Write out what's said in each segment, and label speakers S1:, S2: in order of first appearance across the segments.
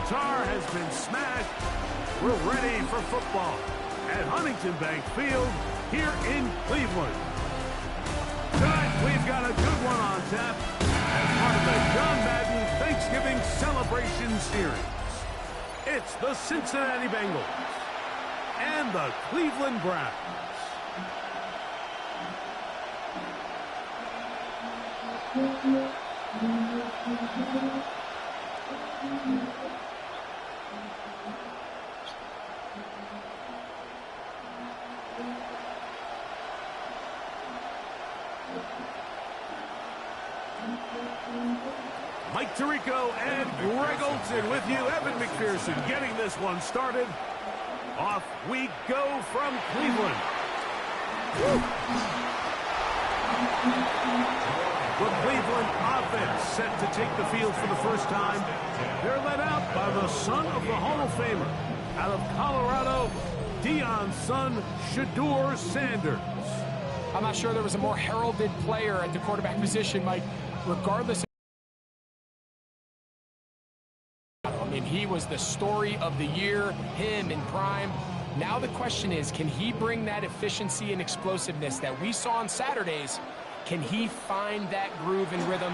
S1: guitar has been smashed. We're ready for football at Huntington Bank Field here in Cleveland. Tonight, we've got a good one on tap as part of the John Madden Thanksgiving Celebration Series. It's the Cincinnati Bengals and the Cleveland Browns. Mike Tirico and Greg Olson with you. Evan McPherson getting this one started. Off we go from Cleveland. The Cleveland offense set to take the field for the first time. They're led out by the son of the Hall of Famer out of Colorado, Deion's son, Shedeur Sanders.
S2: I'm not sure there was a more heralded player at the quarterback position, Mike, regardless. I mean, he was the story of the year, him in prime. Now the question is, can he bring that efficiency and explosiveness that we saw on Saturdays? Can he find that groove and rhythm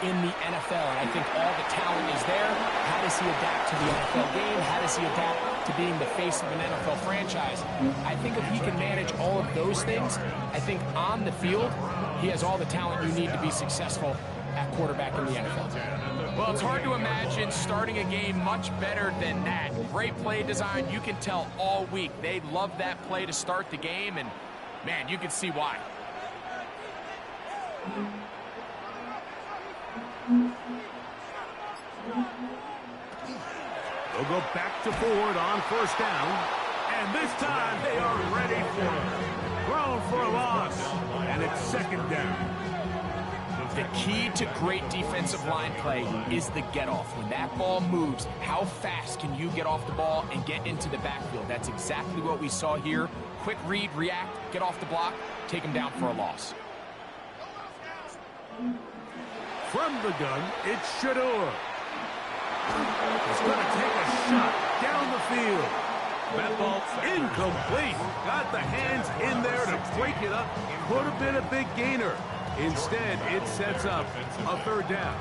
S2: in the NFL? And I think all the talent is there. How does he adapt to the NFL game? How does he adapt to being the face of an NFL franchise? I think if he can manage all of those things, I think on the field, he has all the talent you need to be successful at quarterback in the NFL. Well, it's hard to imagine starting a game much better than that. Great play design. You can tell all week they love that play to start the game, and, man, you can see why.
S1: They'll go back to forward on first down, and this time they are ready for it. Thrown for a loss, and it's second down.
S2: The key to great defensive line play is the get-off. When that ball moves, how fast can you get off the ball and get into the backfield? That's exactly what we saw here. Quick read, react, get off the block, take him down for a loss.
S1: From the gun, it's Shedeur. He's going to take a shot down the field. That ball incomplete. Got the hands in there to break it up. Could have been a big gainer. Instead, it sets up a third down.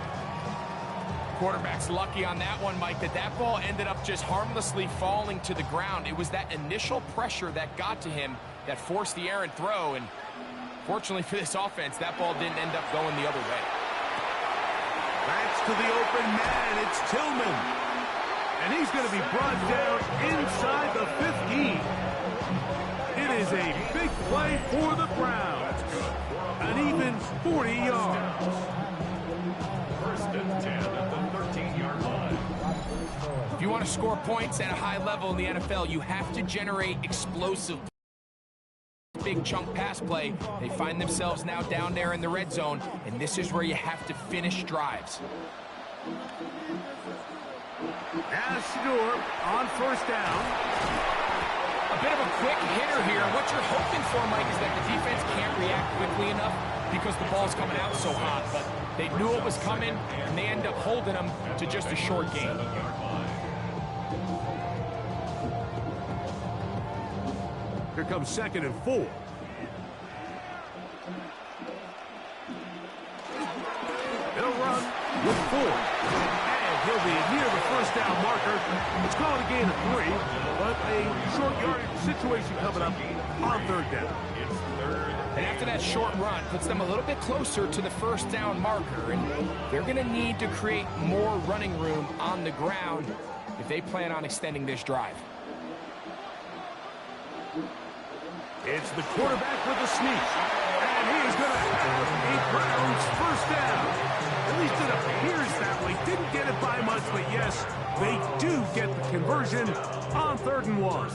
S2: Quarterback's lucky on that one, Mike, that ball ended up just harmlessly falling to the ground. It was that initial pressure that got to him that forced the errant throw, and fortunately for this offense, that ball didn't end up going the other way.
S1: Backs to the open man. It's Tillman. And he's going to be brought down inside the 15. It is a big play for the Browns. An even 40 yards.
S3: First and 10 at the 13-yard line.
S2: If you want to score points at a high level in the NFL, you have to generate explosive big chunk pass play. They find themselves now down there in the red zone, and this is where you have to finish drives.
S1: As Shedeur on first down.
S2: A bit of a quick hitter here. What you're hoping for, Mike, is that the defense can't react quickly enough because the ball's coming out so hot. But they knew it was coming, and they end up holding them to just a short gain.
S1: Here comes second and 4. He'll run with 4. And he'll be near the first down marker. It's called a gain of 3, but a short yardage situation coming up on third down.
S2: And after that short run, puts them a little bit closer to the first down marker. And they're going to need to create more running room on the ground if they plan on extending this drive.
S1: It's the quarterback with the sneak. And he's going to have a Browns first down. At least it appears that way. Didn't get it by much, but yes, they do get the conversion on 3rd and 1.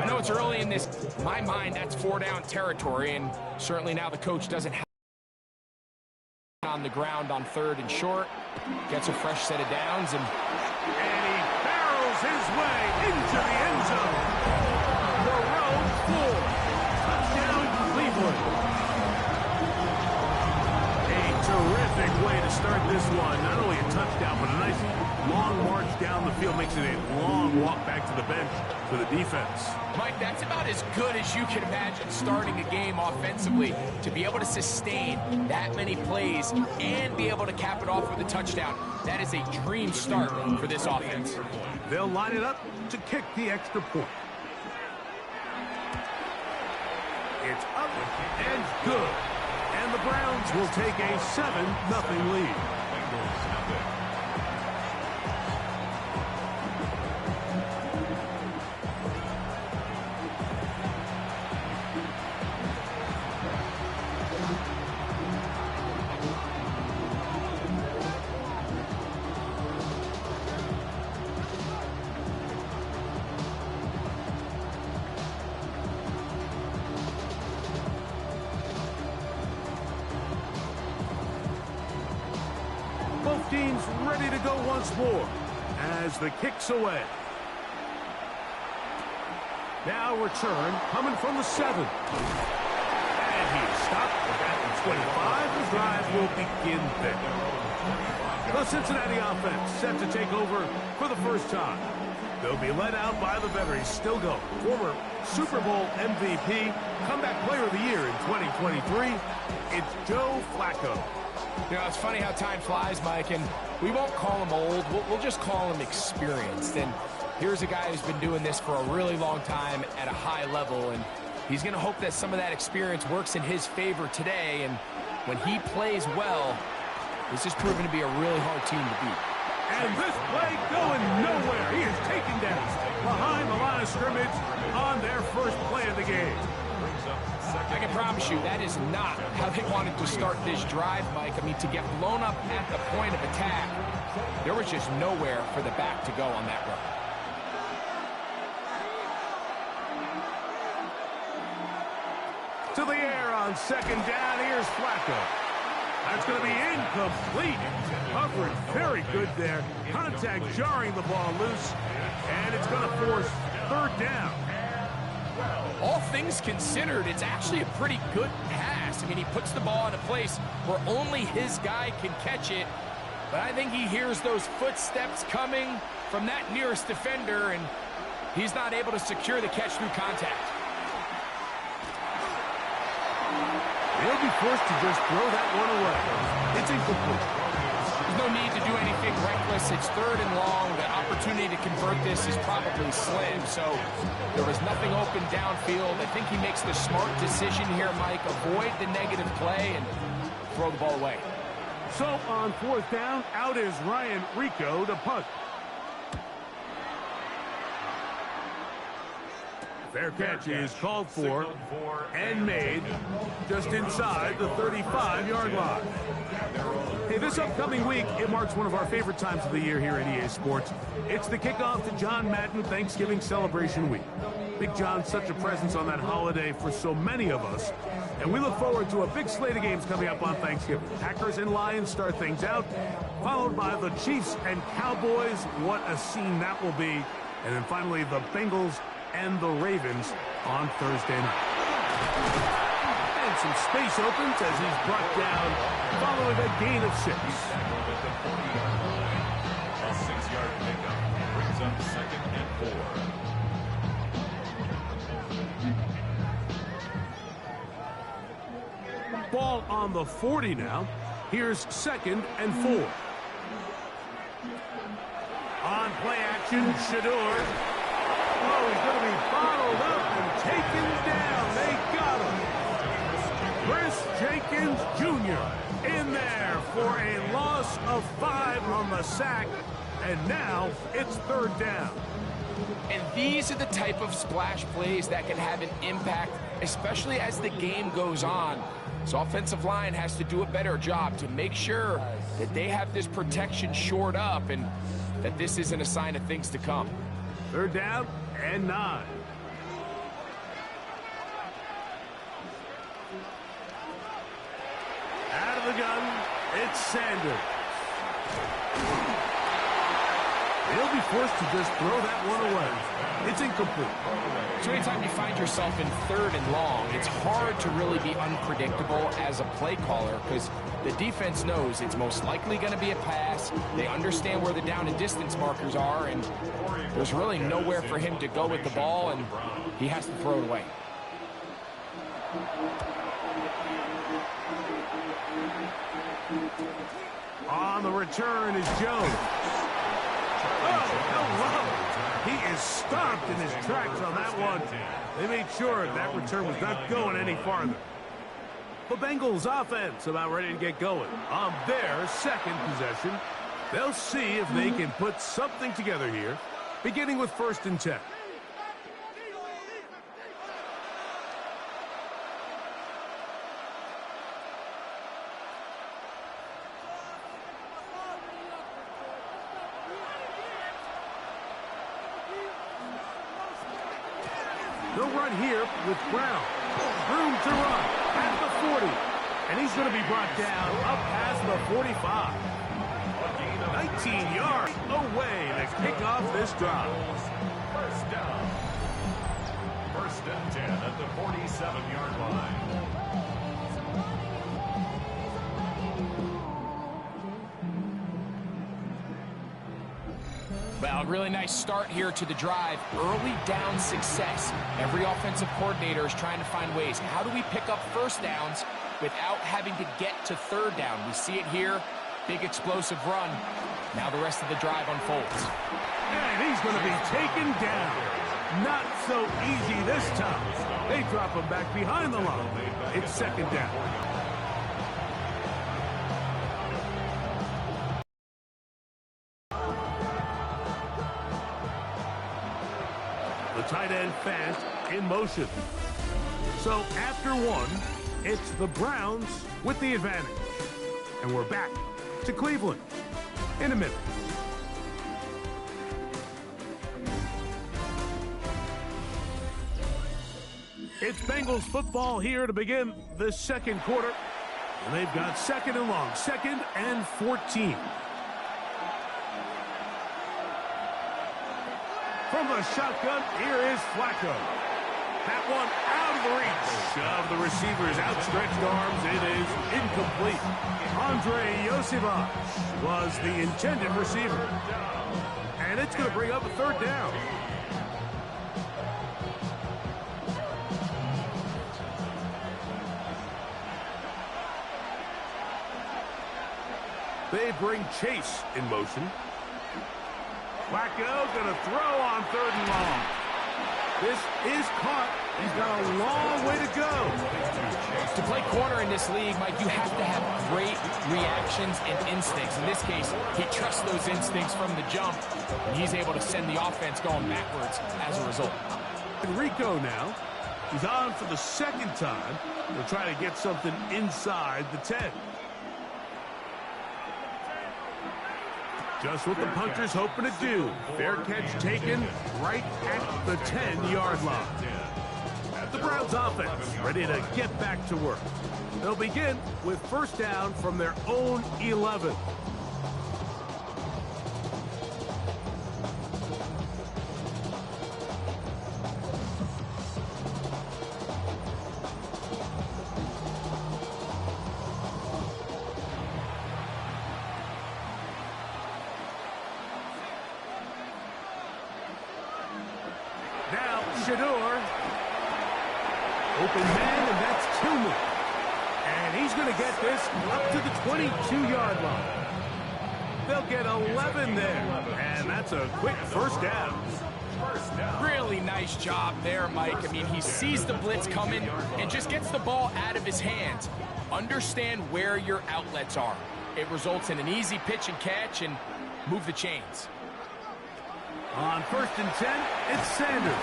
S2: I know it's early in this. In my mind, that's 4-down territory, and certainly now the coach doesn't have on the ground on 3rd and short. Gets a fresh set of downs, and
S1: he barrels his way into the end zone. The road full. Touchdown, Cleveland. A terrific way to start start this one. Not only a touchdown, but a nice long march down the field. Makes it a long walk back to the bench for the defense.
S2: Mike, that's about as good as you can imagine starting a game offensively. To be able to sustain that many plays and be able to cap it off with a touchdown, that is a dream start for this offense.
S1: They'll line it up to kick the extra point. It's up and good. And the Browns will take a 7-0 lead. Both teams ready to go once more as the kick's away. Now return coming from the 7. And he's stopped at the 25. The drive will begin there. The Cincinnati offense set to take over for the first time. They'll be led out by the veteran. Still going. Former Super Bowl MVP, comeback player of the year in 2023. It's Joe Flacco.
S2: You know, it's funny how time flies, Mike, and we won't call him old. We'll just call him experienced. And here's a guy who's been doing this for a really long time at a high level, and he's going to hope that some of that experience works in his favor today. And when he plays well, this is proving to be a really hard team to beat.
S1: And this play going nowhere. He is taken down behind the line of scrimmage on their first play of the game.
S2: I can promise you that is not how they wanted to start this drive, Mike. I mean, to get blown up at the point of attack, there was just nowhere for the back to go on that run.
S1: To the air on second down. Here's Flacco. That's going to be incomplete. Coverage very good there. Contact jarring the ball loose. And it's going to force third down.
S2: All things considered, it's actually a pretty good pass. I mean, he puts the ball in a place where only his guy can catch it. But I think he hears those footsteps coming from that nearest defender, and he's not able to secure the catch through contact.
S1: They'll be forced to just throw that one away. It's incomplete.
S2: There's no need to do anything reckless. It's third and long. The opportunity to convert this is probably slim. So there was nothing open downfield. I think he makes the smart decision here, Mike. Avoid the negative play and throw the ball away.
S1: So on fourth down, out is Ryan Rico to punt. Fair catch is called for and made just inside the 35-yard line. Hey, this upcoming week, it marks one of our favorite times of the year here at EA Sports. It's the kickoff to John Madden Thanksgiving Celebration Week. Big John's such a presence on that holiday for so many of us. And we look forward to a big slate of games coming up on Thanksgiving. Packers and Lions start things out, followed by the Chiefs and Cowboys. What a scene that will be. And then finally, the Bengals and the Ravens on Thursday night. And some space opens as he's brought down following a gain of 6.
S3: A 6-yard pickup brings up 2nd and 4.
S1: Ball on the 40 now. Here's 2nd and 4. On play action, Shador. Oh, he's going to be bottled up and taken down. They got him. Chris Jenkins Jr. in there for a loss of 5 on the sack. And now it's third down.
S2: And these are the type of splash plays that can have an impact, especially as the game goes on. So offensive line has to do a better job to make sure that they have this protection shored up and that this isn't a sign of things to come.
S1: Third down and 9. Out of the gun, it's Sanders. He'll be forced to just throw that one away. It's incomplete.
S2: So anytime you find yourself in 3rd and long, it's hard to really be unpredictable as a play caller because the defense knows it's most likely going to be a pass. They understand where the down and distance markers are, and there's really nowhere for him to go with the ball, and he has to throw it away.
S1: On the return is Jones. Oh, hello. He is stopped in his tracks on that one. They made sure that return was not going any farther. The Bengals offense about ready to get going on their 2nd possession. They'll see if they can put something together here, beginning with 1st and 10. They'll run here with Brown. Room to run at the 40. And he's going to be brought down up past the 45. 19 yards away to kick off this drive.
S3: First down. 1st and 10 at the 47-yard line.
S2: Well, a really nice start here to the drive. Early down success. Every offensive coordinator is trying to find ways. How do we pick up 1st downs without having to get to 3rd down? We see it here. Big explosive run. Now the rest of the drive unfolds.
S1: And he's going to be taken down. Not so easy this time. They drop him back behind the line. It's 2nd down. The tight end fast in motion. So after 1, it's the Browns with the advantage. And we're back to Cleveland in a minute. It's Bengals football here to begin the 2nd quarter. And they've got 2nd and long, 2nd and 14. From the shotgun, here is Flacco. That one out of the reach of the receiver's outstretched arms. It is incomplete. Andre Yosivach was the intended receiver. And it's going to bring up a 3rd down. They bring Chase in motion. Flacco going to throw on 3rd and long. This is caught. He's got a long way to go.
S2: To play corner in this league, Mike, you have to have great reactions and instincts. In this case, he trusts those instincts from the jump, and he's able to send the offense going backwards as a result.
S1: Rico now. He's on for the 2nd time. He'll try to get something inside the 10. Just what the punter's hoping to do. Fair catch taken right at the 10-yard line. The Browns offense ready to get back to work. They'll begin with 1st down from their own 11. Now, Shador. Open man, and that's Tillman. And he's going to get this up to the 22-yard line. They'll get 11 there, and that's a quick 1st down.
S2: Really nice job there, Mike. I mean, he sees the blitz coming and just gets the ball out of his hands. Understand where your outlets are. It results in an easy pitch and catch and move the chains.
S1: On 1st and 10, it's Sanders.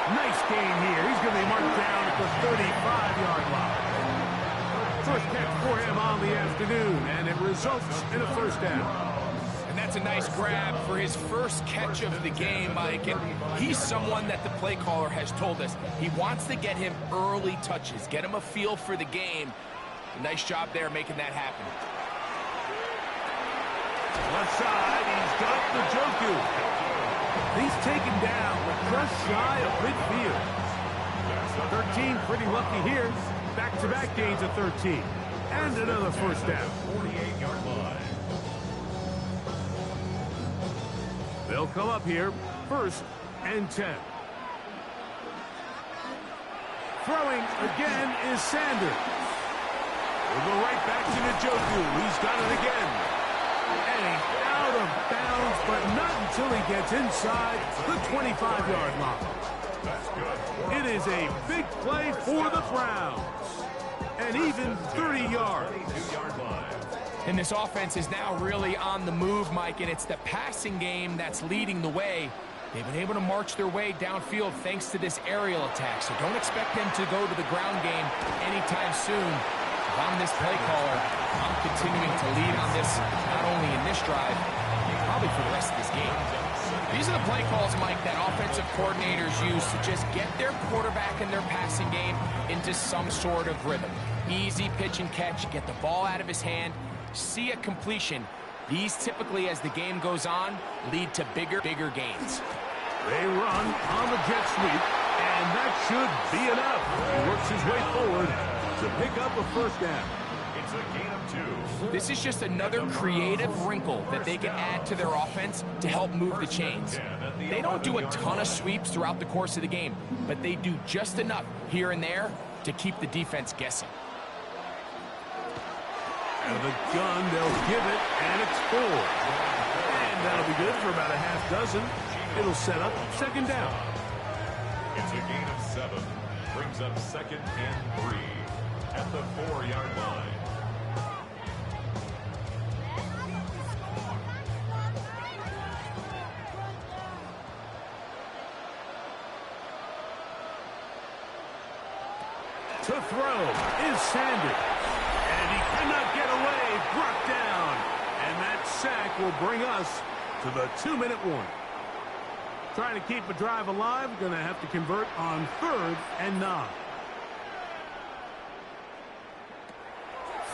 S1: Nice gain here. He's going to be marked down at the 35-yard line. First catch for him on the afternoon, and it results in a 1st down.
S2: And that's a nice grab for his first catch of the game, Mike. And he's someone that the play caller has told us he wants to get him early touches, get him a feel for the game. Nice job there making that happen.
S1: Left side, he's got the Joku. He's taken down, but just shy of midfield. 13, pretty lucky here. Back-to-back gains of 13. And another first down.
S3: 48-yard line.
S1: They'll come up here, 1st and 10. Throwing again is Sanders. We'll go right back to Njoku. He's got it again. And he's out of bounds, but not until he gets inside the 25-yard line.
S3: That's good.
S1: It is a big play for the Browns. And even 30 yards.
S3: 22-yard line.
S2: And this offense is now really on the move, Mike, and it's the passing game that's leading the way. They've been able to march their way downfield thanks to this aerial attack, so don't expect them to go to the ground game anytime soon. If I'm this play caller, I'm continuing to lead on this, not only in this drive, probably for the rest of this game. These are the play calls, Mike, that offensive coordinators use to just get their quarterback and their passing game into some sort of rhythm. Easy pitch and catch, get the ball out of his hand, see a completion. These typically, as the game goes on, lead to bigger gains.
S1: They run on the jet sweep, and that should be enough. He works his way forward to pick up a first down.
S3: It's a gain of 2.
S2: This is just another creative wrinkle that they can add to their offense to help move the chains. They don't do a ton of sweeps throughout the course of the game, but they do just enough here and there to keep the defense guessing.
S1: Out of the gun, they'll give it, and it's 4. And that'll be good for about a half dozen. It'll set up 2nd down.
S3: It's a gain of 7. Brings up 2nd and 3 at the 4-yard line.
S1: To throw is Sanders. And he cannot get away. Brought down. And that sack will bring us to the 2-minute warning. Trying to keep a drive alive. Going to have to convert on 3rd and 9.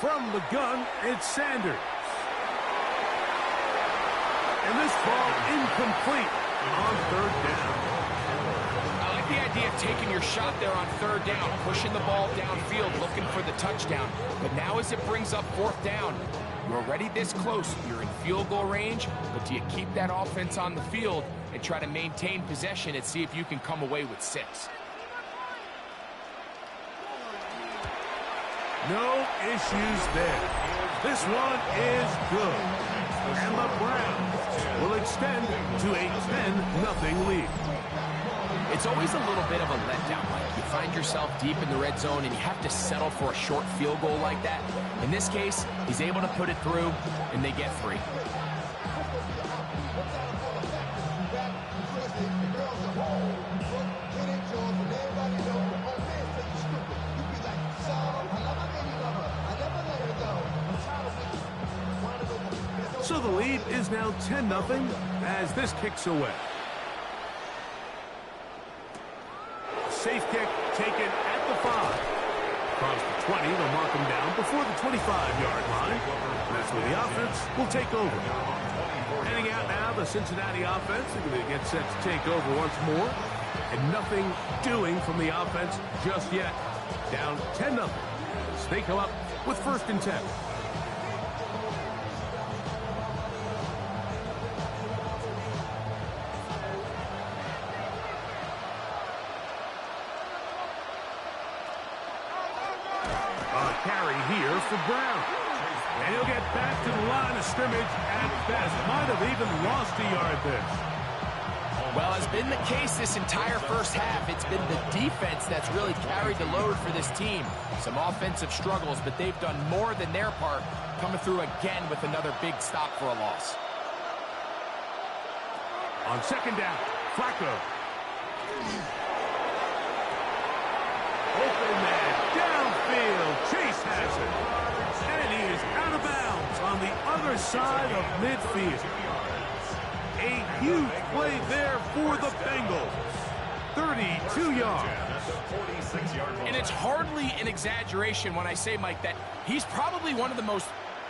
S1: From the gun, it's Sanders. And this ball incomplete on 3rd down.
S2: I like the idea of taking your shot there on 3rd down, pushing the ball downfield, looking for the touchdown. But now as it brings up 4th down, you're already this close. You're in field goal range, but do you keep that offense on the field and try to maintain possession and see if you can come away with 6?
S1: No issues there. This one is good. And the Browns will extend to a 10-0 lead.
S2: It's always a little bit of a letdown. Like you find yourself deep in the red zone and you have to settle for a short field goal like that. In this case, he's able to put it through, and they get 3.
S1: So the lead is now 10-0 as this kicks away. Safe kick taken at the 5. Across the 20, they'll mark him down before the 25-yard line. That's where the offense will take over. Heading out now, the Cincinnati offense. They're going to get set to take over once more. And nothing doing from the offense just yet. Down 10-0. As they come up with 1st and 10. Carry here for Brown. And he'll get back to the line of scrimmage at best. Might have even lost a yard there.
S2: Well, as been the case this entire first half, it's been the defense that's really carried the load for this team. Some offensive struggles, but they've done more than their part, coming through again with another big stop for a loss.
S1: On 2nd down, Flacco. Open man, downfield, Chase has it. And he is out of bounds on the other side of midfield. A huge play there for the Bengals. 32 yards.
S2: And it's hardly an exaggeration when I say, Mike, that he's probably one of the most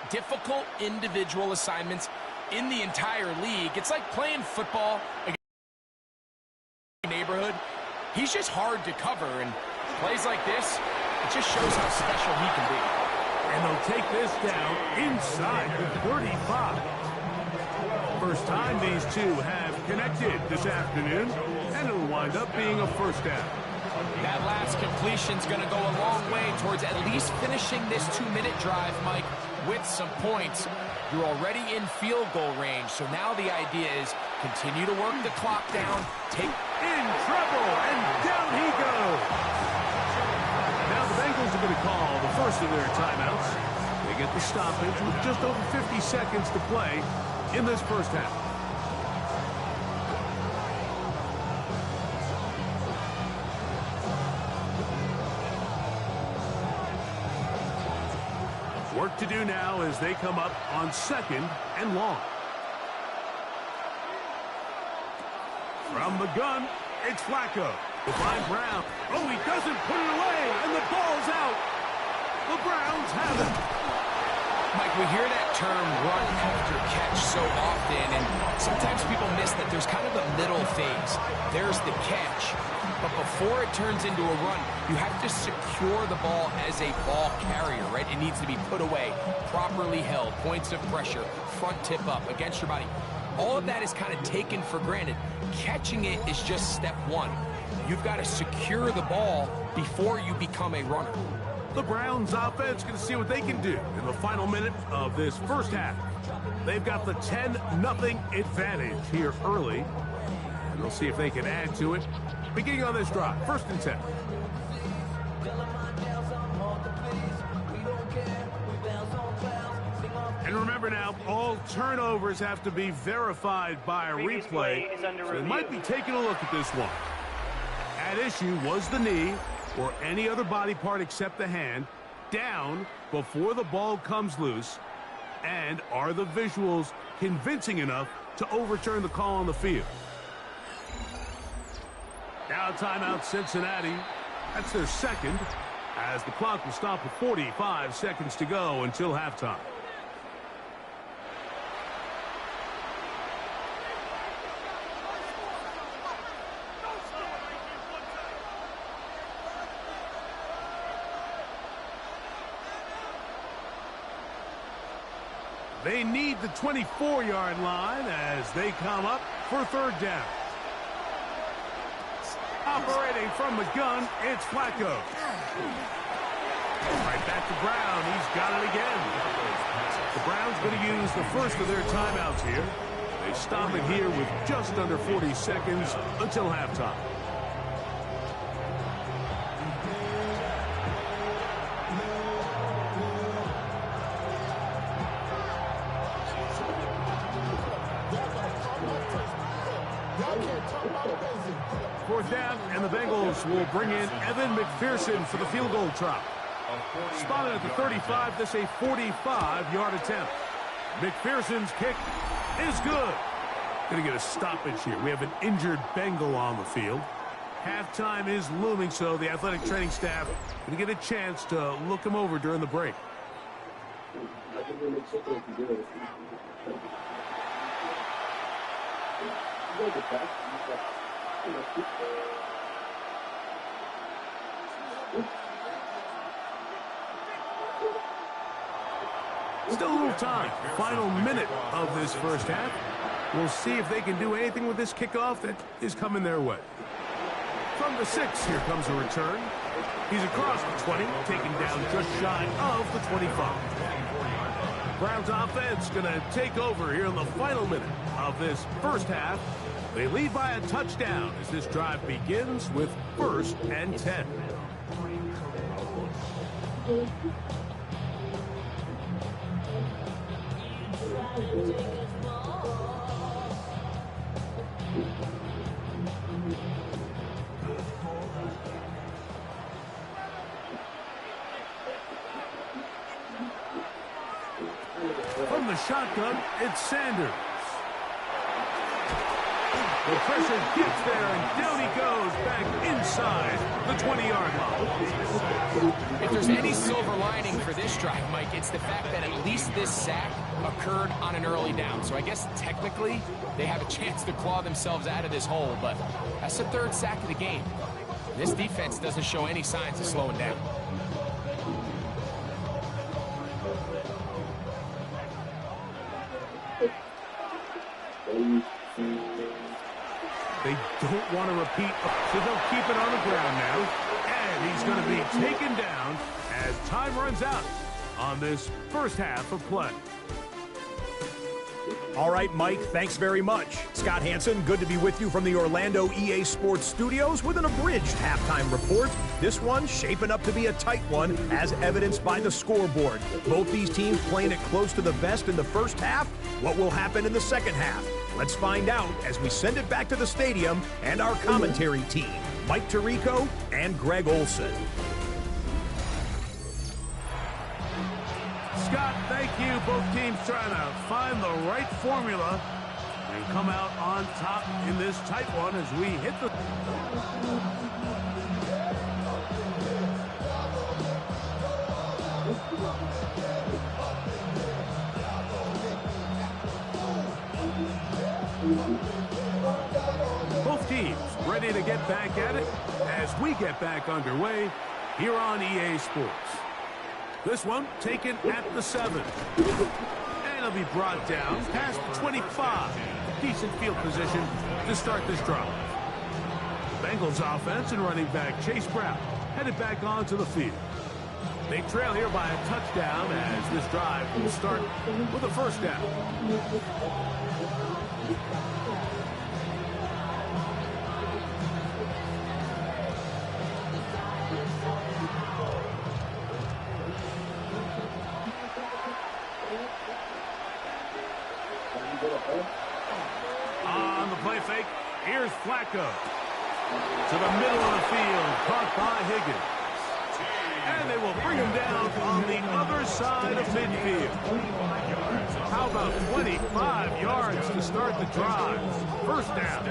S2: difficult individual assignments in the entire league. It's like playing football against the neighborhood. He's just hard to cover, and plays like this, it just shows how special he can be.
S1: And they'll take this down inside the 35. First time these two have connected this afternoon, and it'll wind up being a first down.
S2: That last completion's going to go a long way towards at least finishing this 2-minute drive, Mike, with some points. You're already in field goal range, so now the idea is continue to work the clock down, take
S1: in trouble, and down he goes. Now the Bengals are going to call the first of their timeouts. They get the stoppage with just over 50 seconds to play in this first half. Work to do now as they come up on 2nd and long. From the gun, it's Flacco. To find Brown. Oh, he doesn't put it away, and the ball's out. The Browns have it.
S2: Mike, we hear that term run after catch so often, and sometimes people miss that there's kind of a middle phase. There's the catch, but before it turns into a run, you have to secure the ball as a ball carrier, right? It needs to be put away, properly held, points of pressure, front tip up against your body. All of that is kind of taken for granted. Catching it is just step one. You've got to secure the ball before you become a runner.
S1: The Browns offense going to see what they can do in the final minute of this first half. They've got the 10-0 advantage here early, and they'll see if they can add to it. Beginning on this drive, 1st and 10. And remember now, all turnovers have to be verified by a replay, so they might be taking a look at this one. At issue was the knee, or any other body part except the hand, down before the ball comes loose, and are the visuals convincing enough to overturn the call on the field? Now timeout Cincinnati. That's their 2nd, as the clock will stop with 45 seconds to go until halftime. They need the 24-yard line as they come up for 3rd down. Operating from the gun, it's Flacco. Right back to Brown. He's got it again. The Browns going to use the first of their timeouts here. They stop it here with just under 40 seconds until halftime. Fourth down, and the Bengals will bring in Evan McPherson for the field goal try. Spotted at the 35, this a 45-yard attempt. McPherson's kick is good. Going to get a stoppage here. We have an injured Bengal on the field. Halftime is looming, so the athletic training staff going to get a chance to look him over during the break. Still a little time. Final minute of this first half. We'll see if they can do anything with this kickoff that is coming their way. From the 6, here comes a return. He's across the 20, taken down just shy of the 25. Browns offense going to take over here in the final minute of this first half. They lead by a touchdown as this drive begins with 1st and 10. From the shotgun, it's Sanders. The pressure, gets there, and down he goes back inside the 20-yard line.
S2: If there's any silver lining for this drive, Mike, it's the fact that at least this sack occurred on an early down. So I guess technically they have a chance to claw themselves out of this hole, but that's the third sack of the game. This defense doesn't show any signs of slowing down.
S1: They don't want to repeat, so they'll keep it on the ground now. And he's going to be taken down as time runs out on this first half of play.
S4: All right, Mike, thanks very much. Scott Hansen, good to be with you from the Orlando EA Sports Studios with an abridged halftime report. This one shaping up to be a tight one, as evidenced by the scoreboard. Both these teams playing it close to the vest in the first half. What will happen in the second half? Let's find out as we send it back to the stadium and our commentary team, Mike Tirico and Greg Olson.
S1: Scott, thank you. Both teams trying to find the right formula and come out on top in this tight one as we hit the... Both teams ready to get back at it as we get back underway here on EA Sports. This one taken at the 7. And it'll be brought down past 25. Decent field position to start this drive. Bengals offense and running back Chase Brown headed back onto the field. They trail here by a touchdown as this drive will start with a first down. On the play fake, here's Flacco. To the middle of the field, caught by Higgins. And they will bring him down on the other side of midfield. How about 25 yards to start the drive? First down.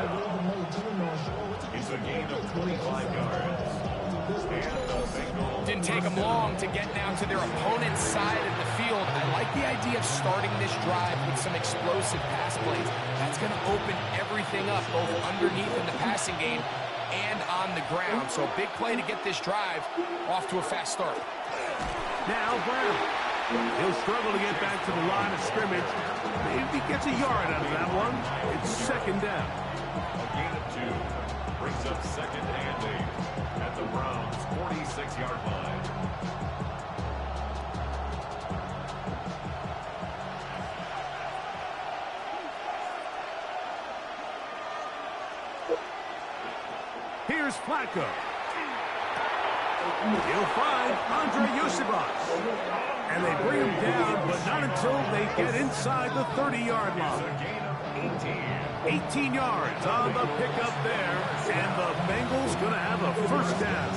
S3: It's a gain of 25 yards.
S2: Didn't take them long to get down to their opponent's side of the field. I like the idea of starting this drive with some explosive pass plays. That's going to open everything up, both underneath in the passing game and on the ground. So a big play to get this drive off to a fast start.
S1: Now Brown. He'll struggle to get back to the line of scrimmage. Maybe gets a yard out of that one. It's second down.
S3: A gain of 2 brings up second and 8 at the Browns' 46-yard line.
S1: Here's Flacco. He'll find Andre Yosibas. And they bring him down, but not until they get inside the 30-yard line.
S3: A gain of
S1: 18 yards on the pickup there, and the Bengals going to have a first down.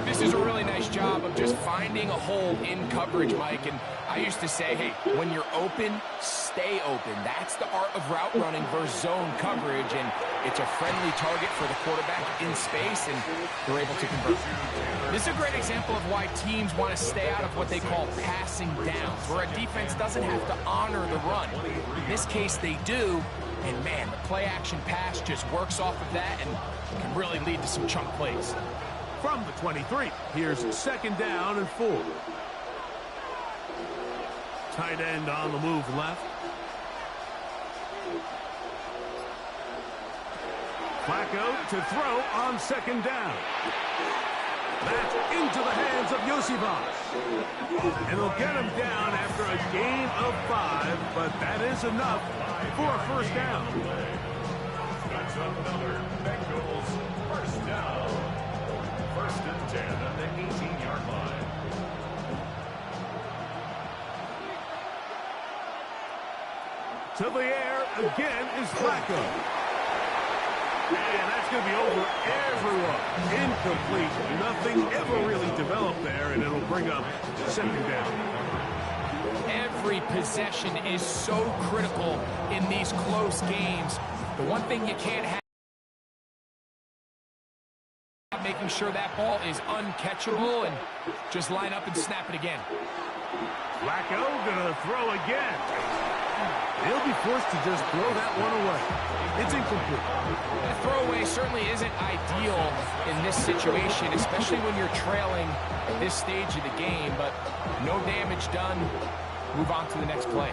S2: This is a really nice job of just finding a hole in coverage, Mike. And I used to say, hey, when you're open, stay open. That's the art of route running versus zone coverage, and it's a friendly target for the quarterback in space, and they're able to convert. This is a great example of why teams want to stay out of what they call passing downs, where a defense doesn't have to honor the run. In this case, they do, and man, the play-action pass just works off of that and can really lead to some chunk plays.
S1: From the 23, here's second down and 4. Tight end on the move left. Flacco to throw on second down. That's into the hands of Yosibas. And they'll get him down after a gain of 5, but that is enough for a first down.
S3: That's another Bengals first down. First and 10 at the 18-yard line.
S1: To the air again is Flacco. And that's going to be over everyone. Incomplete. Nothing ever really developed there, and it'll bring up second down.
S2: Every possession is so critical in these close games. The one thing you can't have, making sure that ball is uncatchable, and just line up and snap it again.
S1: Flacco gonna throw again. He'll be forced to just throw that one away. It's incomplete.
S2: That throwaway certainly isn't ideal in this situation, especially when you're trailing at this stage of the game, but no damage done. Move on to the next play.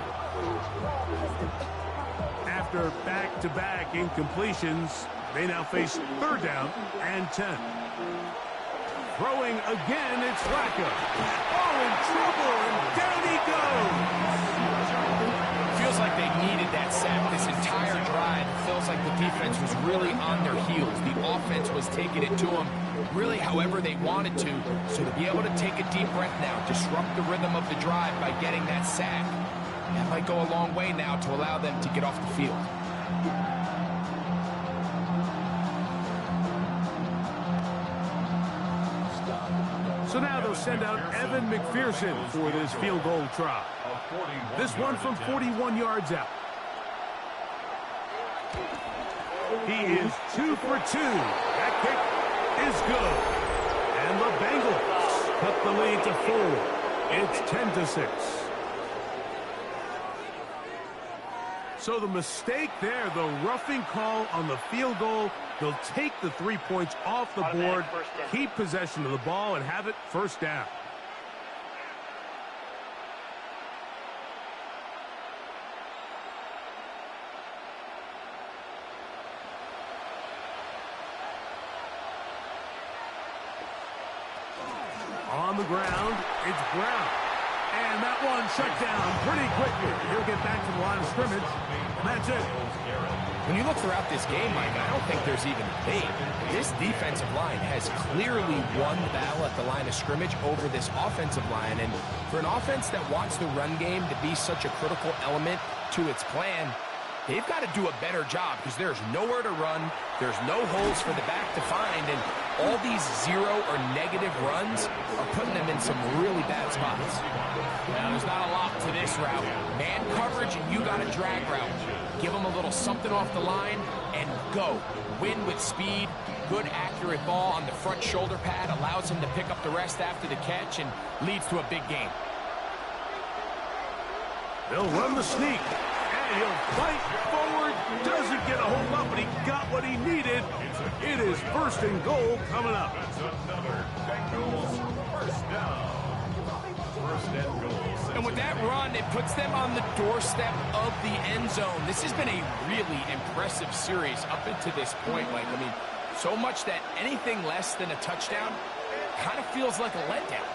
S1: After back-to-back incompletions, they now face 3rd down and 10. Throwing again, it's Flacco. Oh, in trouble, and down he goes.
S2: Feels like they needed that sack this entire drive. It feels like the defense was really on their heels. The offense was taking it to them really however they wanted to. So to be able to take a deep breath now, disrupt the rhythm of the drive by getting that sack, that might go a long way now to allow them to get off the field.
S1: So now they'll send out Evan McPherson for this field goal try. This one from 41 yards out. He is 2 for 2. That kick is good. And the Bengals cut the lead to 4. It's 10-6. So the mistake there, the roughing call on the field goal, they'll take the 3 points off the board, keep possession of the ball, and have it 1st down. On the ground, it's Brown. And that one shut down pretty quickly. He'll get back to the line of scrimmage. And that's it.
S2: When you look throughout this game, Mike, I don't think there's even a debate. This defensive line has clearly won the battle at the line of scrimmage over this offensive line. And for an offense that wants the run game to be such a critical element to its plan, they've got to do a better job because there's nowhere to run. There's no holes for the back to find. And all these 0 or negative runs are putting them in some really bad spots. Now, there's not a lot to this route. Man coverage, and you got a drag route. Give them a little something off the line and go. Win with speed. Good, accurate ball on the front shoulder pad allows him to pick up the rest after the catch and leads to a big game.
S1: They'll run the sneak. And he'll fight forward. Doesn't get a whole lot, but he got what he needed. It is 1st and goal coming up.
S3: That's another Bengals 1st down. 1st and goal.
S2: And with that run, it puts them on the doorstep of the end zone. This has been a really impressive series up into this point, Mike. I mean, so much that anything less than a touchdown kind of feels like a letdown.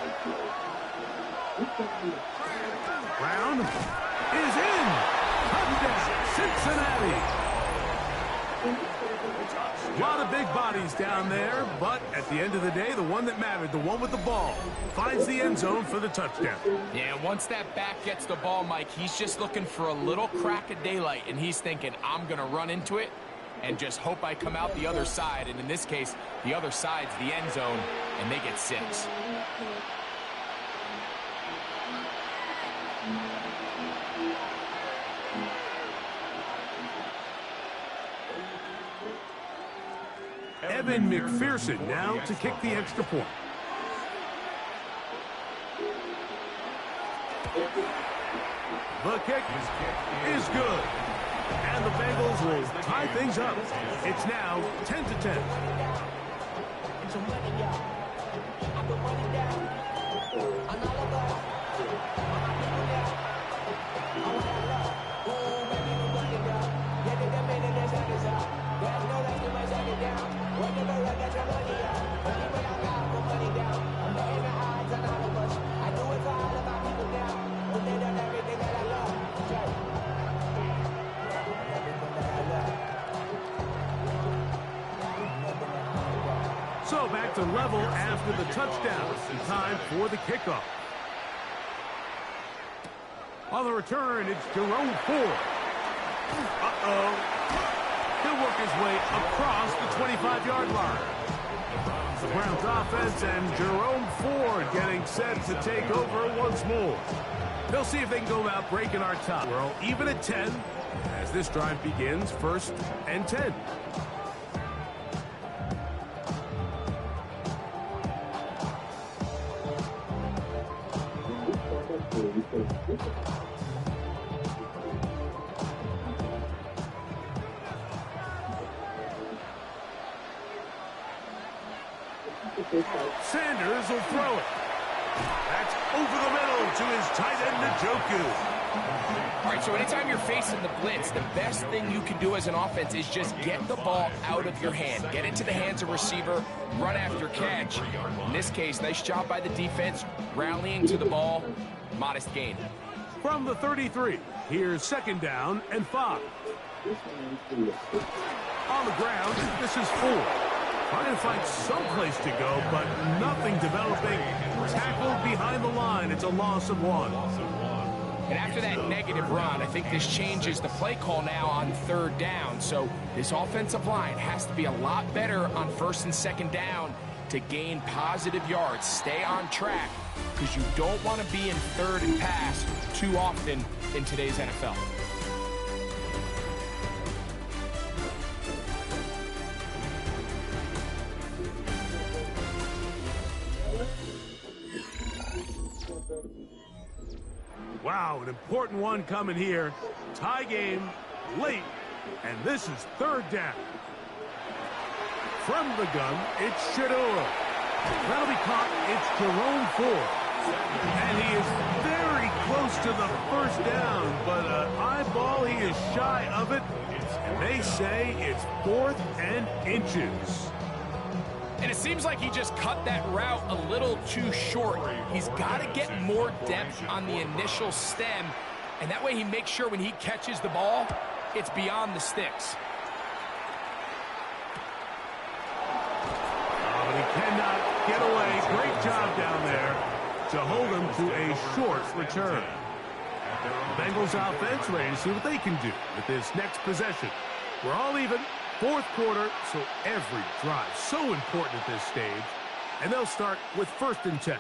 S1: Brown is in. Touchdown, Cincinnati. A lot of big bodies down there, but at the end of the day, the one that mattered, the one with the ball, finds the end zone for the touchdown.
S2: Yeah, once that back gets the ball, Mike, he's just looking for a little crack of daylight, and he's thinking, I'm going to run into it and just hope I come out the other side. And in this case, the other side's the end zone, and they get 6.
S1: Evan McPherson now to kick the extra point. The kick is good. And the Bengals will tie things up. It's now 10-10. So back to level after the touchdown. In time for the kickoff. On the return, it's Jerome Ford. He'll work his way across the 25-yard line. The Browns offense and Jerome Ford getting set to take over once more. They'll see if they can go about breaking our tie. We're all even at 10. as this drive begins 1st and 10. Sanders will throw it. That's over the middle to his tight end, Njoku.
S2: All right, so anytime you're facing the blitz, the best thing you can do as an offense is just get the ball out of your hand. Get into the hands of receiver, run after catch. In this case, nice job by the defense, rallying to the ball, modest gain.
S1: From the 33, here's 2nd down and 5. On the ground, this is 4. Trying to find some place to go, but nothing developing. Tackled behind the line. It's a loss of 1.
S2: And after that negative run, I think this changes the play call now on 3rd down. So this offensive line has to be a lot better on 1st and 2nd down to gain positive yards. Stay on track, because you don't want to be in 3rd and pass too often in today's NFL.
S1: Wow, an important one coming here. Tie game, late, and this is 3rd down. From the gun, it's Shadua. That'll be caught. It's Jerome Ford. And he is very close to the 1st down, but eyeball, he is shy of it. And they say it's 4th and inches.
S2: And it seems like he just cut that route a little too short. He's got to get more depth on the initial stem, and that way he makes sure when he catches the ball, it's beyond the sticks.
S1: Oh, but he cannot get away. Great job down there to hold him to a short return. The Bengals offense ready to see what they can do with this next possession. We're all even. 4th quarter, so every drive so important at this stage. And they'll start with 1st and 10.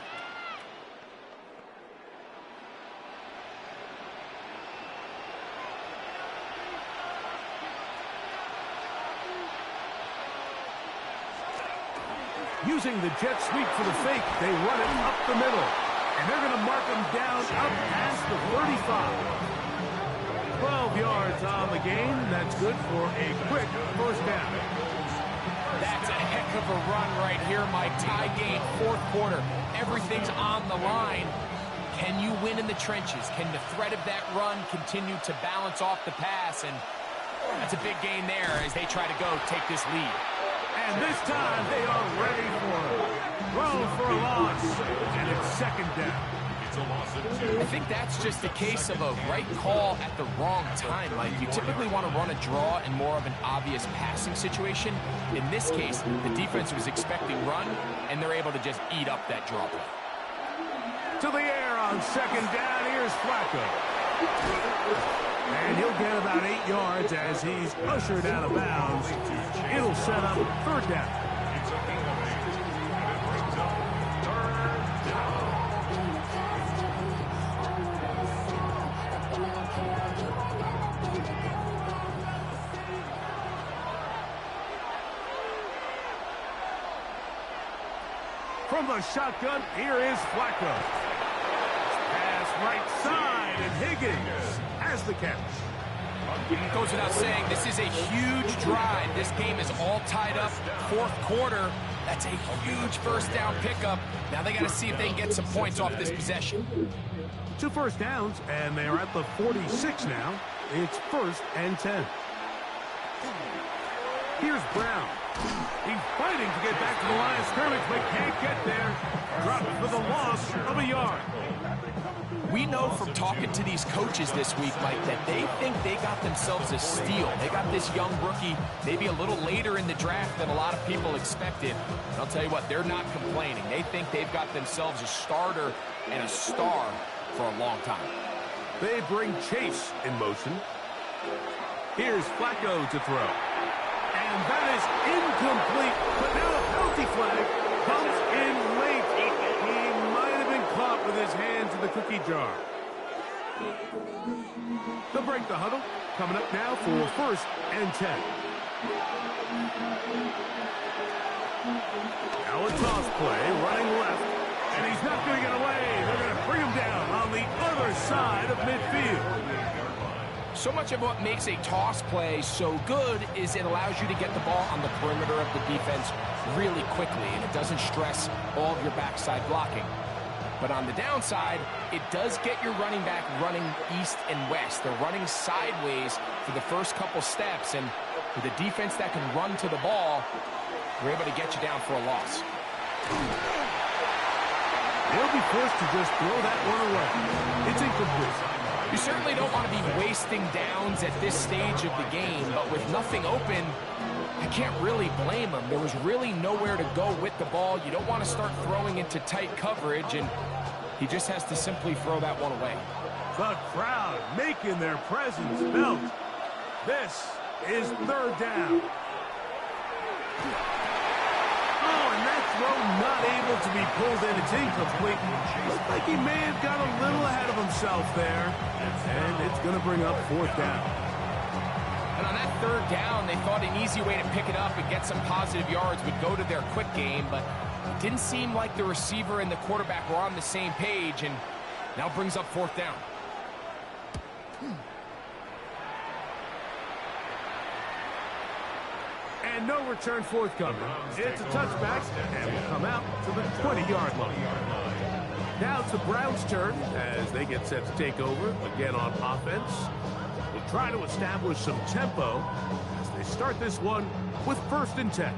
S1: Using the jet sweep for the fake, they run it up the middle. And they're going to mark him down up past the 35. 12 yards on the game. That's good for a quick 1st down.
S2: That's a heck of a run right here, Mike. Tie game, 4th quarter. Everything's on the line. Can you win in the trenches? Can the threat of that run continue to balance off the pass? And that's a big gain there as they try to go take this lead.
S1: And this time they are ready for it. Throw for a loss. And it's 2nd down.
S2: I think that's just a case of a right call at the wrong time. Like, you typically want to run a draw in more of an obvious passing situation. In this case, the defense was expecting run, and they're able to just eat up that draw play.
S1: To the air on 2nd down. Here's Flacco. And he'll get about 8 yards as he's ushered out of bounds. It'll set up 3rd down. From the shotgun, here is Flacco. Pass right side, and Higgins has the catch.
S2: It goes without saying, this is a huge drive. This game is all tied up. 4th quarter, that's a huge 1st down pickup. Now they got to see if they can get some points off this possession.
S1: 2 1st downs, and they're at the 46 now. It's 1st and 10. Here's Brown. He's fighting to get back to the line of scrimmage, but can't get there. Dropped for the loss of a yard.
S2: We know from talking to these coaches this week, Mike, that they think they got themselves a steal. They got this young rookie maybe a little later in the draft than a lot of people expected. And I'll tell you what, they're not complaining. They think they've got themselves a starter and a star for a long time.
S1: They bring Chase in motion. Here's Flacco to throw. And that is incomplete, but now a penalty flag comes in late. He might have been caught with his hands in the cookie jar. They'll break the huddle. coming up now for 1st and 10. Now a toss play, running left, and he's not going to get away. They're going to bring him down on the other side of midfield.
S2: So much of what makes a toss play so good is it allows you to get the ball on the perimeter of the defense really quickly, and it doesn't stress all of your backside blocking. But on the downside, it does get your running back running east and west. They're running sideways for the first couple steps, and with a defense that can run to the ball, we're able to get you down for a loss.
S1: They'll be forced to just throw that one away. It's incomplete.
S2: You certainly don't want to be wasting downs at this stage of the game, but with nothing open, I can't really blame him. There was really nowhere to go with the ball. You don't want to start throwing into tight coverage, and he just has to simply throw that one away.
S1: The crowd making their presence felt. This is 3rd down. Oh, and that throw not able to be pulled in. It's incomplete. Looks like he may have got a little ahead of himself there. And it's going to bring up 4th down.
S2: And on that 3rd down, they thought an easy way to pick it up and get some positive yards would go to their quick game, but it didn't seem like the receiver and the quarterback were on the same page, and now brings up 4th down.
S1: And no return forthcoming. It's a touchback, and will come out to the 20-yard line. Now it's the Browns' turn as they get set to take over again on offense. We'll try to establish some tempo as they start this one with 1st and 10.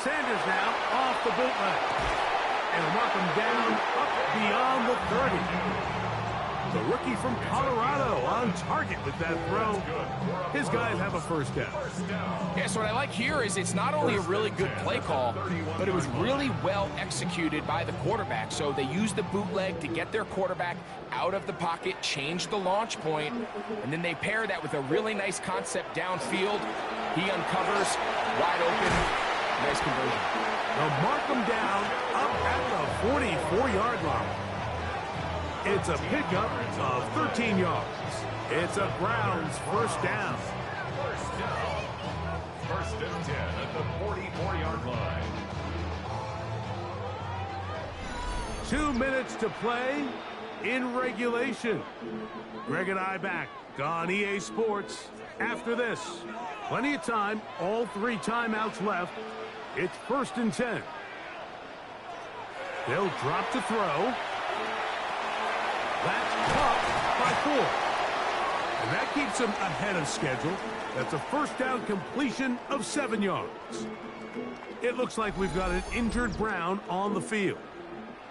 S1: Sanders now off the bootleg. And mark him down up beyond the 30. The rookie from Colorado on target with that throw. His guys have a 1st down.
S2: Yeah, so what I like here is it's not only a really good play call, but it was really well executed by the quarterback. So they used the bootleg to get their quarterback out of the pocket, change the launch point, and then they pair that with a really nice concept downfield. He uncovers, wide open. Nice conversion.
S1: They'll mark him down up at the 44-yard line. It's a pickup of 13 yards. It's a Browns 1st down.
S3: 1st and 10 at the 44-yard line.
S1: 2 minutes to play in regulation. Greg and I back on EA Sports. After this, plenty of time, all 3 timeouts left. It's 1st and 10. They'll drop to throw. That's caught by 4. And that keeps them ahead of schedule. That's a 1st down completion of 7 yards. It looks like we've got an injured Brown on the field.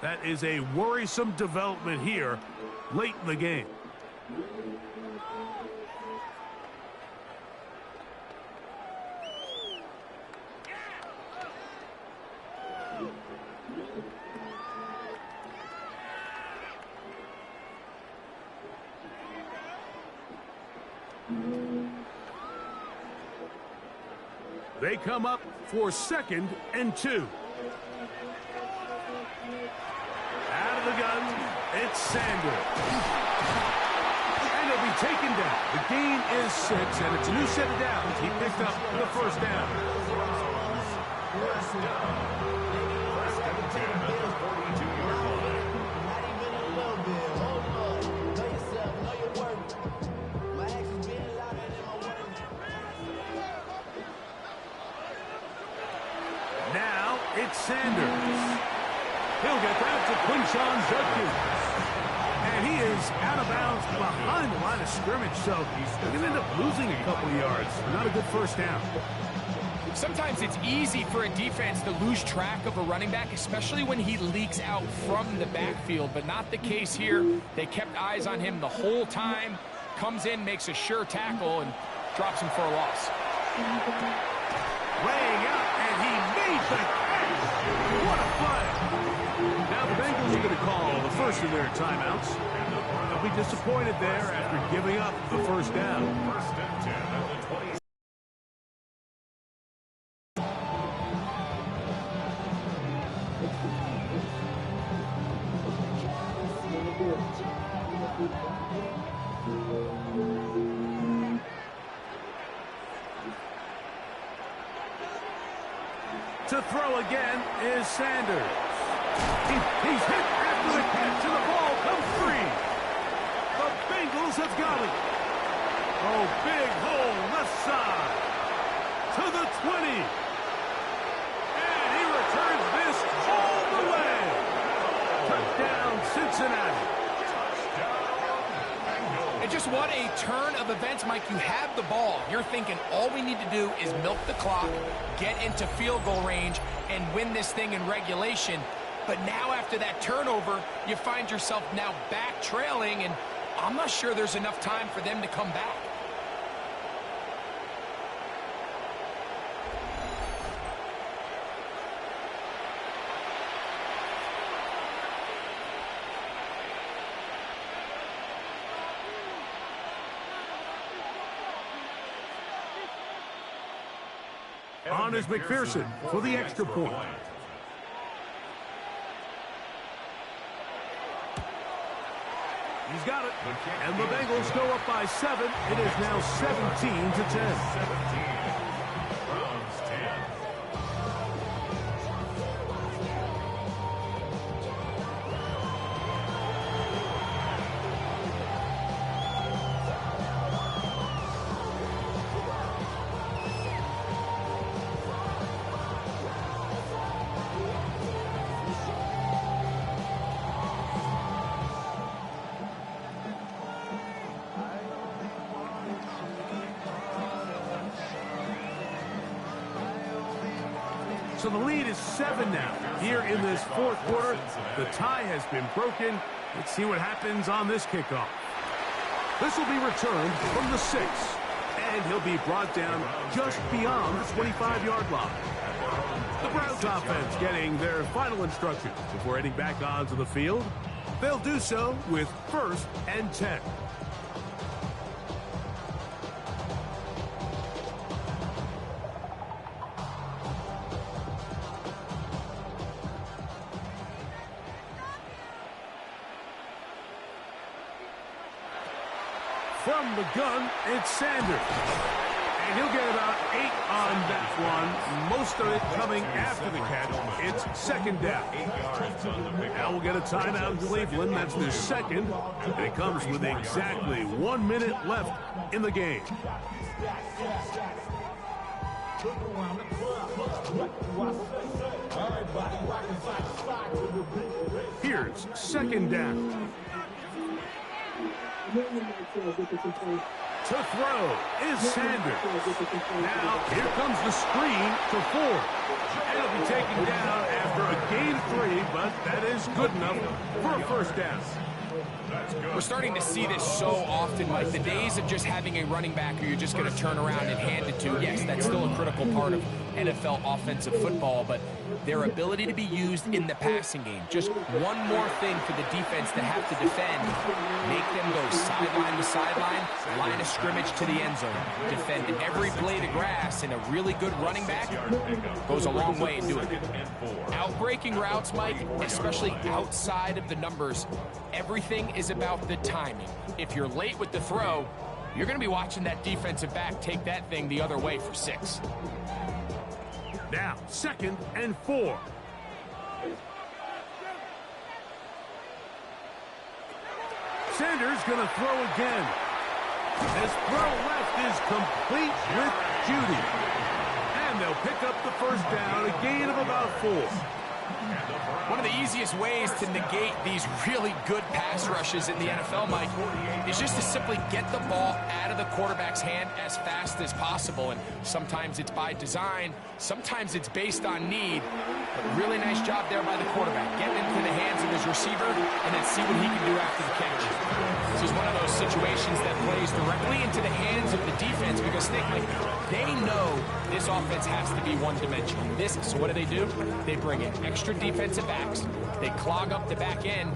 S1: That is a worrisome development here late in the game. They come up for 2nd and 2. Out of the gun, it's Sanders. And he'll be taken down. The gain is 6, and it's a new set of downs. He picked up the 1st down.
S3: 1st down. 1st and 10 at the 42-yard line.
S5: Not even a little bit. Hold up. Know yourself. Know your worth. My actions being louder than my words.
S1: Now it's Sanders. He'll get that to Quinshon Judkins. And he is out of bounds behind the line of scrimmage, so he's going to end up losing a couple of yards. Not a good 1st down.
S2: Sometimes it's easy for a defense to lose track of a running back, especially when he leaks out from the backfield, but not the case here. They kept eyes on him the whole time. Comes in, makes a sure tackle, and drops him for a loss.
S1: Laying out, and he made the catch. What a play. Now the Bengals are going to call the first of their timeouts. be disappointed there after giving up the first down.
S3: First and 10 at the 20.
S1: To throw again is Sanders. He's hit after the catch, and the ball comes free. The Bengals have got it. Oh, big hole left side. To the 20. And he returns this all the way. Touchdown, Cincinnati.
S2: And just what a turn of events, Mike. You have the ball. You're thinking all we need to do is milk the clock, get into field goal range, and win this thing in regulation. But now after that turnover, you find yourself now back trailing, and I'm not sure there's enough time for them to come back.
S1: On is McPherson for the extra point. He's got it. And the Bengals go up by 7. It is now 17-10.
S3: 17. Browns 10.
S1: So the lead is 7 now. Here in this fourth quarter, the tie has been broken. Let's see what happens on this kickoff. This will be returned from the 6. And he'll be brought down just beyond the 25-yard line. The Browns offense getting their final instructions before heading back onto the field. They'll do so with 1st and 10. From the gun, it's Sanders. And he'll get about 8 on that one. Most of it coming after the catch. It's 2nd down. Now we'll get a timeout in Cleveland. That's their 2nd. And it comes with exactly 1 minute left in the game. Here's 2nd down. To throw is Sanders. Now, here comes the screen to Ford. And he'll be taken down after a gain of 3, but that is good enough for a 1st down.
S2: We're starting to see this so often, Mike. The days of just having a running back who you're just going to turn around and hand it to, yes, that's still a critical part of NFL offensive football, but their ability to be used in the passing game. Just one more thing for the defense to have to defend. Make them go sideline to sideline, line of scrimmage to the end zone. Defend every blade of grass, and a really good running back goes a long way in doing it. Outbreaking routes, Mike, especially outside of the numbers, everything is about the timing. If you're late with the throw, you're going to be watching that defensive back take that thing the other way for 6.
S1: Now, 2nd and 4. Sanders going to throw again. His throw left is complete with Judy. And they'll pick up the 1st down, a gain of about 4.
S2: One of the easiest ways to negate these really good pass rushes in the NFL, Mike, is just to simply get the ball out of the quarterback's hand as fast as possible. And sometimes it's by design, sometimes it's based on need. But really nice job there by the quarterback, getting into the hands of his receiver and then see what he can do after the catch. This is one of those situations that plays directly into the hands of the defense because they know this offense has to be one-dimensional. So what do? They bring in extra defensive backs. They clog up the back end.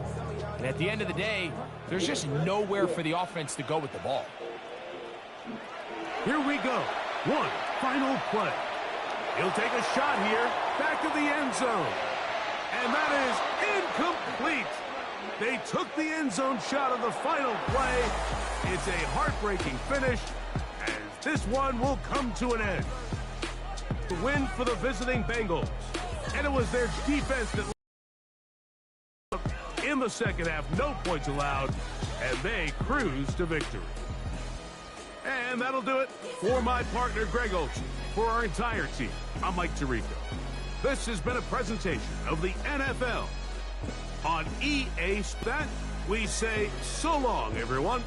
S2: And at the end of the day, there's just nowhere for the offense to go with the ball.
S1: Here we go. One final play. He'll take a shot here, back of the end zone. And that is incomplete. They took the end zone shot of the final play. It's a heartbreaking finish, as this one will come to an end. The win for the visiting Bengals. And it was their defense that in the second half, no points allowed, and they cruised to victory. And that'll do it for my partner, Greg Olson. For our entire team, I'm Mike Tirico. This has been a presentation of the NFL on EA Stat. We say so long, everyone.